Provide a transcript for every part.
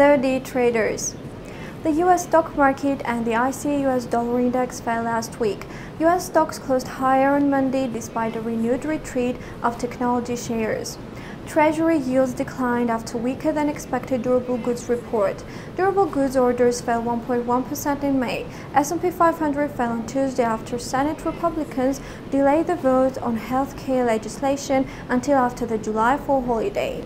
Hello day traders. The US stock market and the ICE US dollar index fell last week. US stocks closed higher on Monday despite a renewed retreat of technology shares. Treasury yields declined after weaker than expected durable goods report. Durable goods orders fell 1.1% in May. S&P 500 fell on Tuesday after Senate Republicans delayed the vote on healthcare legislation until after the July 4 holiday.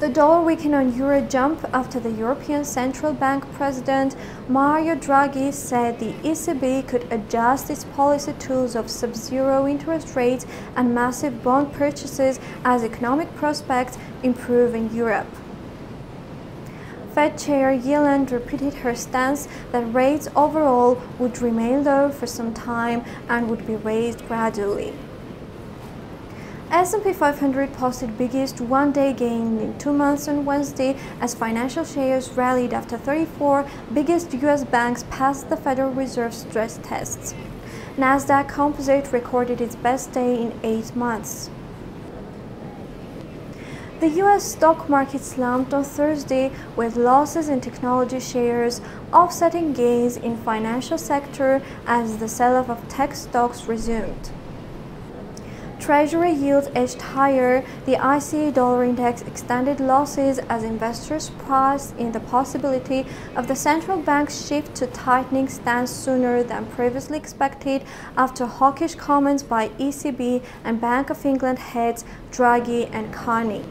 The dollar weakened on euro jump after the European Central Bank President Mario Draghi said the ECB could adjust its policy tools of sub-zero interest rates and massive bond purchases as economic prospects improve in Europe. Fed Chair Yellen repeated her stance that rates overall would remain low for some time and would be raised gradually. S&P 500 posted biggest one-day gain in 2 months on Wednesday as financial shares rallied after 34 biggest U.S. banks passed the Federal Reserve stress tests. Nasdaq Composite recorded its best day in 8 months. The U.S. stock market slumped on Thursday with losses in technology shares offsetting gains in financial sector as the sell-off of tech stocks resumed. Treasury yields edged higher. The ICE dollar index extended losses as investors priced in the possibility of the central bank's shift to tightening stance sooner than previously expected after hawkish comments by ECB and Bank of England heads Draghi and Carney.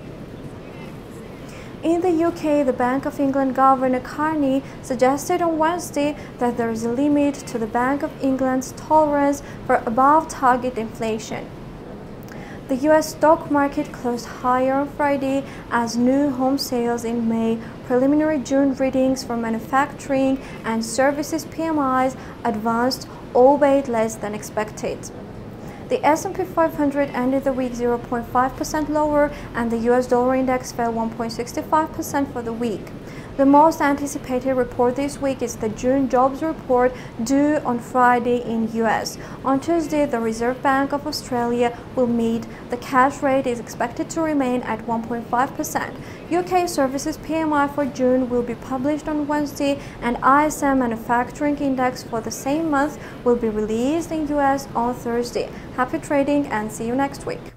In the UK, the Bank of England Governor Carney suggested on Wednesday that there is a limit to the Bank of England's tolerance for above-target inflation. The U.S. stock market closed higher on Friday as new home sales in May, preliminary June readings for manufacturing and services PMIs advanced, albeit less than expected. The S&P 500 ended the week 0.5% lower and the US dollar index fell 1.65% for the week. The most anticipated report this week is the June jobs report due on Friday in US. On Tuesday, the Reserve Bank of Australia will meet. The cash rate is expected to remain at 1.5%. UK services PMI for June will be published on Wednesday and ISM manufacturing index for the same month will be released in US on Thursday. Happy trading and see you next week.